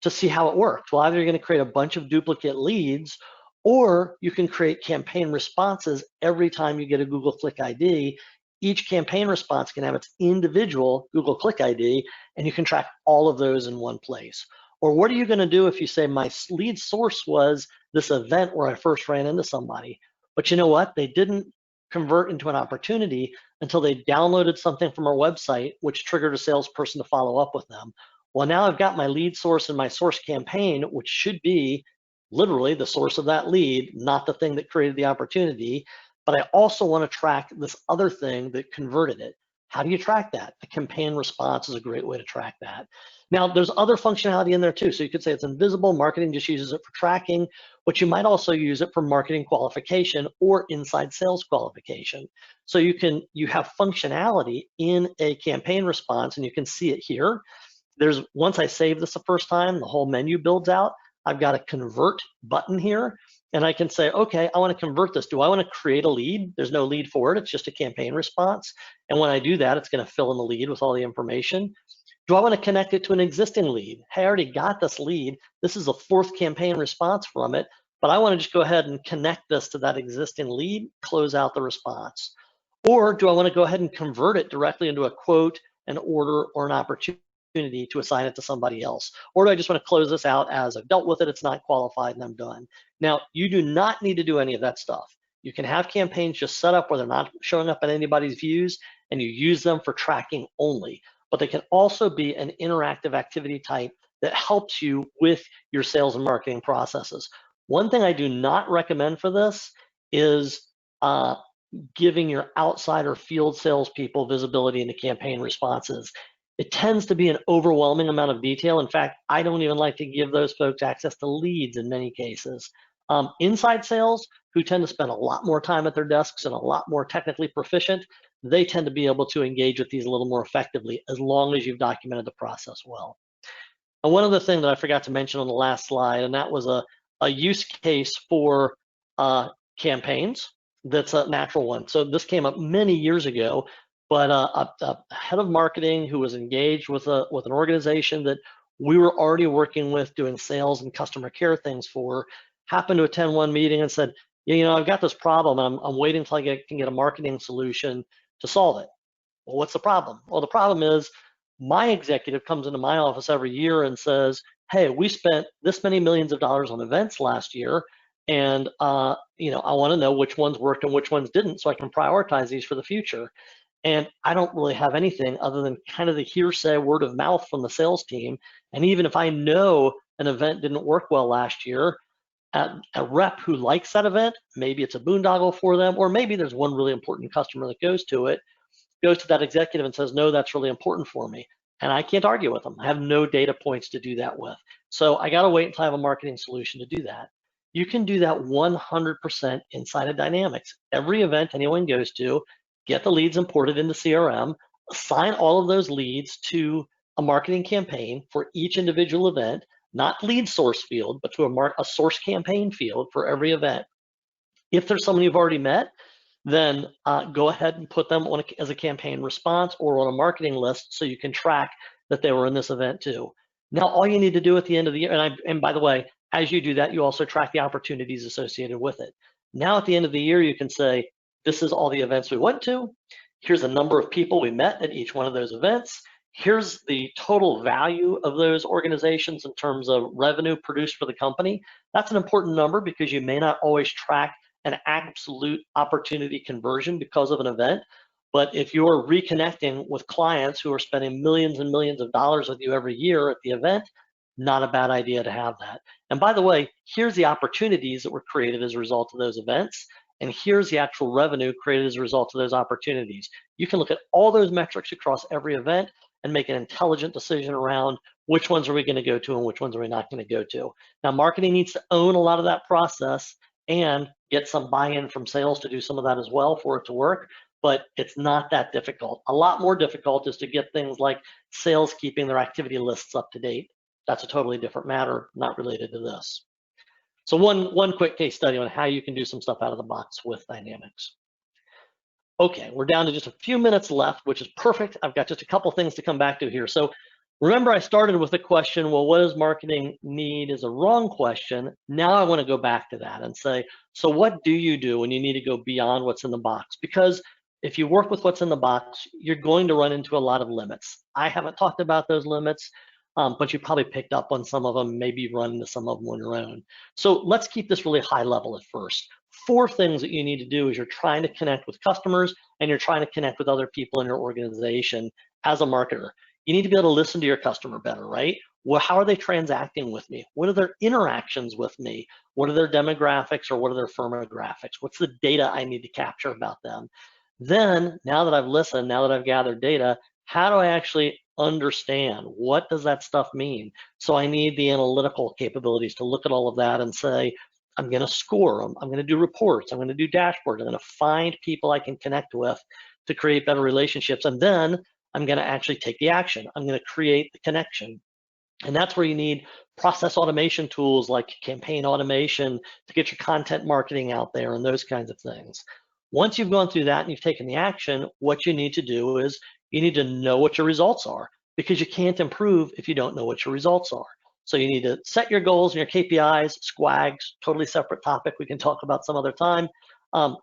to see how it works? Well, either you're going to create a bunch of duplicate leads, or you can create campaign responses every time you get a Google Click ID. Each campaign response can have its individual Google Click ID, and you can track all of those in one place. Or what are you going to do if you say my lead source was this event where I first ran into somebody, but you know what? They didn't convert into an opportunity until they downloaded something from our website, which triggered a salesperson to follow up with them. Well, now I've got my lead source and my source campaign, which should be literally the source of that lead, not the thing that created the opportunity. But I also want to track this other thing that converted it. How do you track that? The campaign response is a great way to track that. Now, there's other functionality in there too. So you could say it's invisible. Marketing just uses it for tracking, but you might also use it for marketing qualification or inside sales qualification. So you have functionality in a campaign response, and you can see it here. Once I save this the first time, the whole menu builds out. I've got a convert button here, and I can say, okay, I want to convert this. Do I want to create a lead? There's no lead for it. It's just a campaign response. And when I do that, it's going to fill in the lead with all the information. Do I want to connect it to an existing lead? Hey, I already got this lead. This is a fourth campaign response from it, but I want to just go ahead and connect this to that existing lead, close out the response. Or do I want to go ahead and convert it directly into a quote, an order, or an opportunity to assign it to somebody else? Or do I just want to close this out as I've dealt with it, it's not qualified, and I'm done? Now, you do not need to do any of that stuff. You can have campaigns just set up where they're not showing up in anybody's views, and you use them for tracking only. But they can also be an interactive activity type that helps you with your sales and marketing processes. One thing I do not recommend for this is giving your outside or field salespeople visibility into campaign responses. It tends to be an overwhelming amount of detail. In fact, I don't even like to give those folks access to leads in many cases. Inside sales, who tend to spend a lot more time at their desks and a lot more technically proficient, they tend to be able to engage with these a little more effectively as long as you've documented the process well. And one other thing that I forgot to mention on the last slide, and that was a use case for campaigns that's a natural one. So this came up many years ago, but a head of marketing who was engaged with an organization that we were already working with doing sales and customer care things for, happened to attend one meeting and said, you know, I've got this problem, and I'm waiting until I can get a marketing solution to solve it. Well, what's the problem? Well, the problem is my executive comes into my office every year and says, hey, we spent this many millions of dollars on events last year, and you know, I want to know which ones worked and which ones didn't, so I can prioritize these for the future. And I don't really have anything other than kind of the hearsay word of mouth from the sales team. And even if I know an event didn't work well last year, a rep who likes that event, maybe it's a boondoggle for them, or maybe there's one really important customer that goes to that executive and says, no, that's really important for me. And I can't argue with them. I have no data points to do that with. So I got to wait until I have a marketing solution to do that. You can do that 100% inside of Dynamics. Every event anyone goes to, get the leads imported into CRM, assign all of those leads to a marketing campaign for each individual event, not lead source field, but to a source campaign field for every event. If there's someone you've already met, then go ahead and put them on as a campaign response or on a marketing list so you can track that they were in this event too. Now, all you need to do at the end of the year, and by the way, as you do that, you also track the opportunities associated with it. Now, at the end of the year, you can say, this is all the events we went to. Here's the number of people we met at each one of those events. Here's the total value of those organizations in terms of revenue produced for the company. That's an important number because you may not always track an absolute opportunity conversion because of an event. But if you're reconnecting with clients who are spending millions and millions of dollars with you every year at the event, not a bad idea to have that. And by the way, here's the opportunities that were created as a result of those events, and here's the actual revenue created as a result of those opportunities. You can look at all those metrics across every event and make an intelligent decision around which ones are we going to go to and which ones are we not going to go to. Now, marketing needs to own a lot of that process and get some buy-in from sales to do some of that as well for it to work, but it's not that difficult. A lot more difficult is to get things like sales keeping their activity lists up to date. That's a totally different matter, not related to this. So one quick case study on how you can do some stuff out of the box with Dynamics. Okay, we're down to just a few minutes left, which is perfect. I've got just a couple things to come back to here. So remember, I started with the question, well, what does marketing need is a wrong question. Now I want to go back to that and say, so what do you do when you need to go beyond what's in the box? Because if you work with what's in the box, you're going to run into a lot of limits. I haven't talked about those limits, but you probably picked up on some of them, maybe run into some of them on your own. So let's keep this really high level at first. 4 things that you need to do is you're trying to connect with customers and you're trying to connect with other people in your organization as a marketer. You need to be able to listen to your customer better, right? Well, how are they transacting with me? What are their interactions with me? What are their demographics or what are their firmographics? What's the data I need to capture about them? Then, now that I've listened, now that I've gathered data, how do I actually understand? What does that stuff mean? So I need the analytical capabilities to look at all of that and say, I'm going to score them. I'm going to do reports. I'm going to do dashboards. I'm going to find people I can connect with to create better relationships. And then I'm going to actually take the action. I'm going to create the connection. And that's where you need process automation tools like campaign automation to get your content marketing out there and those kinds of things. Once you've gone through that and you've taken the action, what you need to do is you need to know what your results are, because you can't improve if you don't know what your results are. So you need to set your goals and your KPIs, squags, totally separate topic we can talk about some other time.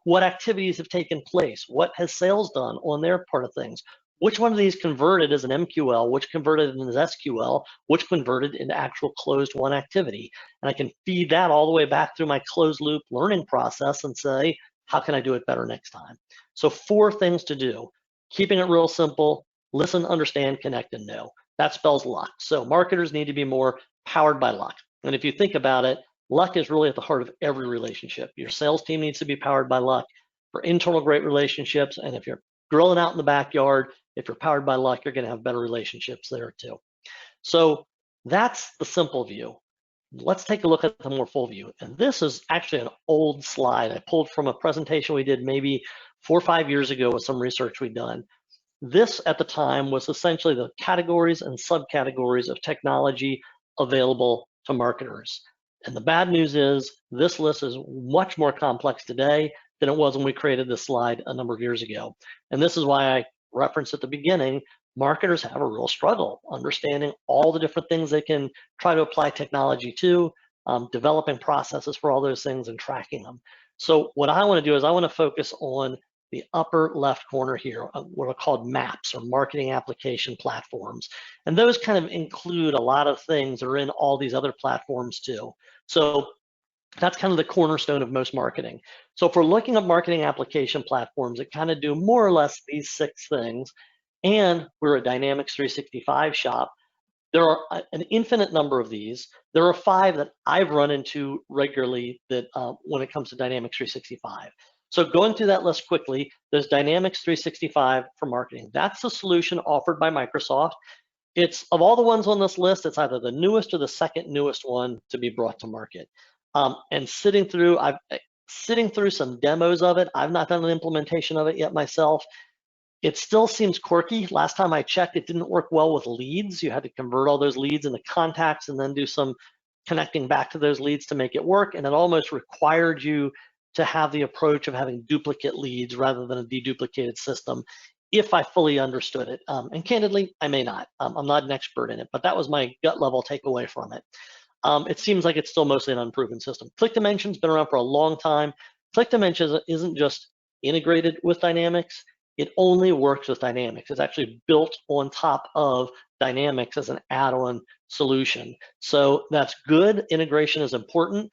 What activities have taken place? What has sales done on their part of things? Which one of these converted as an MQL, which converted as SQL, which converted into actual closed won activity? And I can feed that all the way back through my closed loop learning process and say, how can I do it better next time? So 4 things to do. Keeping it real simple: listen, understand, connect, and know. That spells luck. So marketers need to be more powered by luck. And if you think about it, luck is really at the heart of every relationship. Your sales team needs to be powered by luck for internal great relationships. And if you're grilling out in the backyard, if you're powered by luck, you're going to have better relationships there too. So that's the simple view. Let's take a look at the more full view. And this is actually an old slide I pulled from a presentation we did maybe 4 or 5 years ago with some research we'd done. This at the time was essentially the categories and subcategories of technology available to marketers. And the bad news is this list is much more complex today than it was when we created this slide a number of years ago. And this is why I referenced at the beginning, marketers have a real struggle understanding all the different things they can try to apply technology to, developing processes for all those things and tracking them. So what I want to do is I want to focus on the upper left corner here, what are called maps or marketing application platforms. And those kind of include a lot of things that are in all these other platforms too. So that's kind of the cornerstone of most marketing. So if we're looking at marketing application platforms that kind of do more or less these 6 things, and we're a Dynamics 365 shop, there are an infinite number of these. There are 5 that I've run into regularly that when it comes to Dynamics 365. So going through that list quickly, there's Dynamics 365 for marketing. That's the solution offered by Microsoft. It's, of all the ones on this list, it's either the newest or the second newest one to be brought to market. And sitting through some demos of it. I've not done an implementation of it yet myself. It still seems quirky. Last time I checked, it didn't work well with leads. You had to convert all those leads into contacts and then do some connecting back to those leads to make it work. And it almost required you to have the approach of having duplicate leads rather than a deduplicated system, if I fully understood it. And candidly, I may not. I'm not an expert in it, but that was my gut level takeaway from it. It seems like it's still mostly an unproven system. Click Dimension's been around for a long time. Click Dimension isn't just integrated with Dynamics. It only works with Dynamics. It's actually built on top of Dynamics as an add-on solution. So that's good. Integration is important.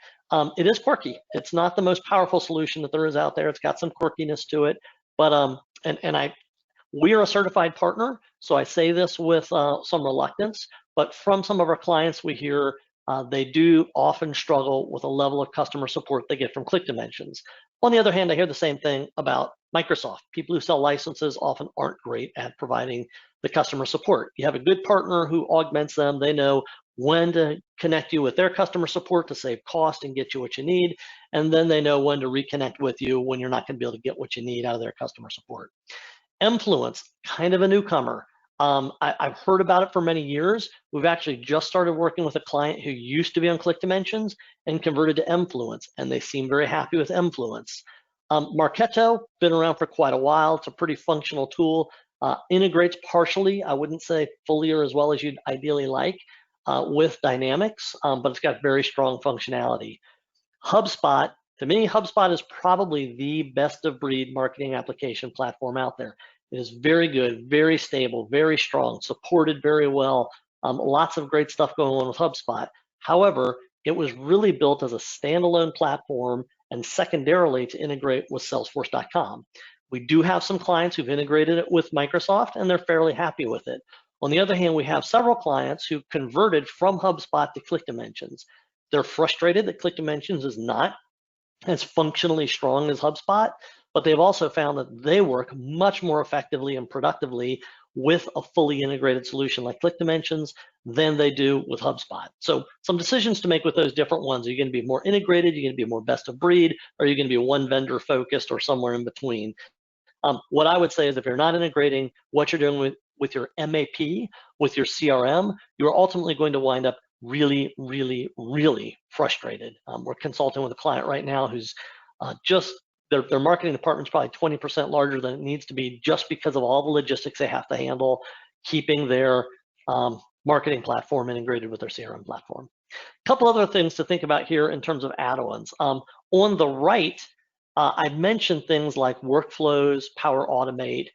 It is quirky. It's not the most powerful solution that there is out there. It's got some quirkiness to it, but We are a certified partner, so I say this with some reluctance, but from some of our clients, we hear they do often struggle with a level of customer support they get from ClickDimensions. On the other hand, I hear the same thing about Microsoft. People who sell licenses often aren't great at providing the customer support. You have a good partner who augments them. They know when to connect you with their customer support to save cost and get you what you need. And then they know when to reconnect with you when you're not going to be able to get what you need out of their customer support. Mfluence, kind of a newcomer. I've heard about it for many years. We've actually just started working with a client who used to be on ClickDimensions and converted to Mfluence, and they seem very happy with Mfluence. Marketo, been around for quite a while. It's a pretty functional tool. Integrates partially, I wouldn't say fully or as well as you'd ideally like, with Dynamics, but it's got very strong functionality. HubSpot, to me, HubSpot is probably the best of breed marketing application platform out there. It is very good, very stable, very strong, supported very well. Lots of great stuff going on with HubSpot. However, it was really built as a standalone platform and secondarily to integrate with Salesforce.com. We do have some clients who've integrated it with Microsoft and they're fairly happy with it. On the other hand, we have several clients who converted from HubSpot to ClickDimensions. They're frustrated that ClickDimensions is not as functionally strong as HubSpot, but they've also found that they work much more effectively and productively with a fully integrated solution like ClickDimensions than they do with HubSpot. So some decisions to make with those different ones. Are you going to be more integrated? Are you going to be more best of breed? Or are you going to be one vendor focused or somewhere in between? What I would say is if you're not integrating what you're doing with your MAP, with your CRM, you're ultimately going to wind up really, really, really frustrated. We're consulting with a client right now who's just, their marketing department's probably 20% larger than it needs to be just because of all the logistics they have to handle, keeping their marketing platform integrated with their CRM platform. A couple other things to think about here in terms of add-ons. On the right, I mentioned things like workflows, Power Automate,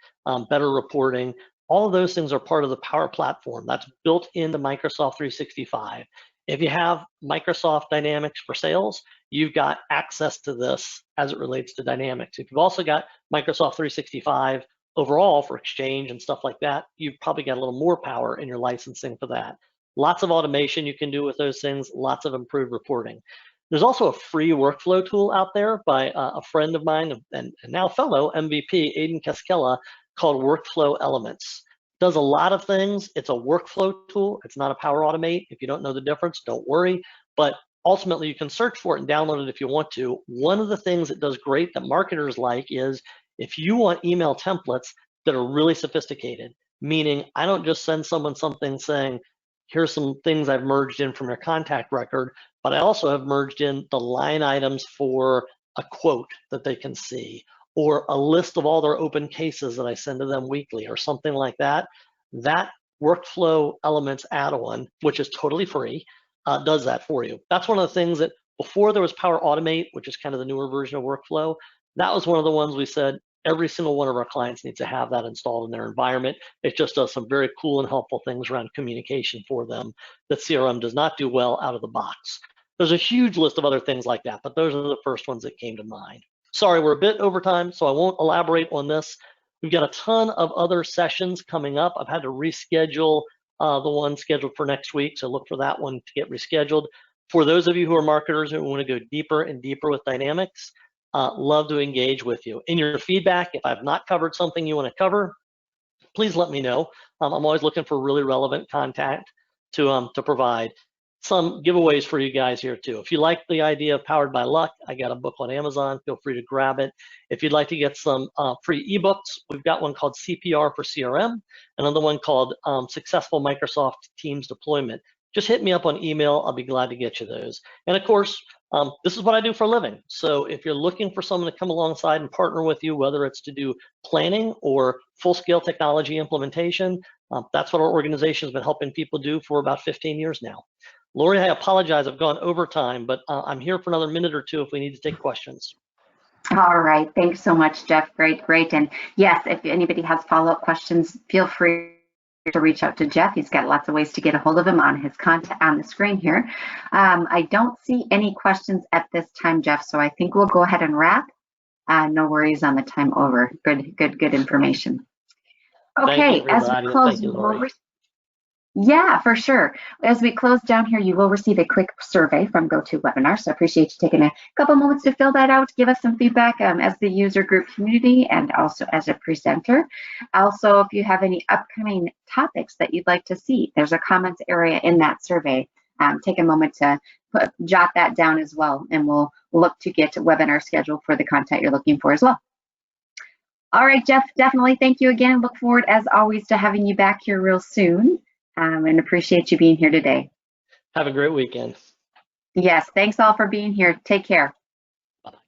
better reporting. All of those things are part of the Power Platform that's built into Microsoft 365. If you have Microsoft Dynamics for sales, you've got access to this as it relates to Dynamics. If you've also got Microsoft 365 overall for Exchange and stuff like that, you've probably got a little more power in your licensing for that. Lots of automation you can do with those things, lots of improved reporting. There's also a free workflow tool out there by a friend of mine and now fellow MVP, Aiden Kaskela, called Workflow Elements. Does a lot of things. It's a workflow tool. It's not a Power Automate. If you don't know the difference, don't worry. But ultimately, you can search for it and download it if you want to. One of the things it does great that marketers like is if you want email templates that are really sophisticated, meaning I don't just send someone something saying, here's some things I've merged in from your contact record, but I also have merged in the line items for a quote that they can see, or a list of all their open cases that I send to them weekly, or something like that. That Workflow Elements add-on, which is totally free, does that for you. That's one of the things that before there was Power Automate, which is kind of the newer version of Workflow, that was one of the ones we said every single one of our clients needs to have that installed in their environment. It just does some very cool and helpful things around communication for them that CRM does not do well out of the box. There's a huge list of other things like that, but those are the first ones that came to mind. Sorry, we're a bit over time, so I won't elaborate on this. We've got a ton of other sessions coming up. I've had to reschedule the one scheduled for next week, so look for that one to get rescheduled. For those of you who are marketers who want to go deeper and deeper with Dynamics, love to engage with you. In your feedback, if I've not covered something you want to cover, please let me know. I'm always looking for really relevant contact to provide. Some giveaways for you guys here too. If you like the idea of Powered by Luck, I got a book on Amazon. Feel free to grab it. If you'd like to get some free ebooks, we've got one called CPR for CRM, another one called Successful Microsoft Teams Deployment. Just hit me up on email. I'll be glad to get you those. And of course, this is what I do for a living. So if you're looking for someone to come alongside and partner with you, whether it's to do planning or full-scale technology implementation, that's what our organization has been helping people do for about 15 years now. Lori, I apologize, I've gone over time, but I'm here for another minute or two if we need to take questions. All right, thanks so much, Jeff. Great. And yes, if anybody has follow-up questions, feel free to reach out to Jeff. He's got lots of ways to get a hold of him on his contact on the screen here. I don't see any questions at this time, Jeff, so I think we'll go ahead and wrap. No worries on the time over. Good information. Okay, as we everybody, and close, thank you, you will Lori. yeah, for sure. As we close down here, you will receive a quick survey from GoToWebinar. So I appreciate you taking a couple moments to fill that out, give us some feedback as the user group community and also as a presenter. Also, if you have any upcoming topics that you'd like to see, there's a comments area in that survey. Take a moment to jot that down as well, and we'll look to get a webinar scheduled for the content you're looking for as well. All right, Jeff, definitely thank you again. Look forward, as always, to having you back here real soon. And appreciate you being here today. Have a great weekend. Yes, thanks all for being here. Take care. Bye-bye.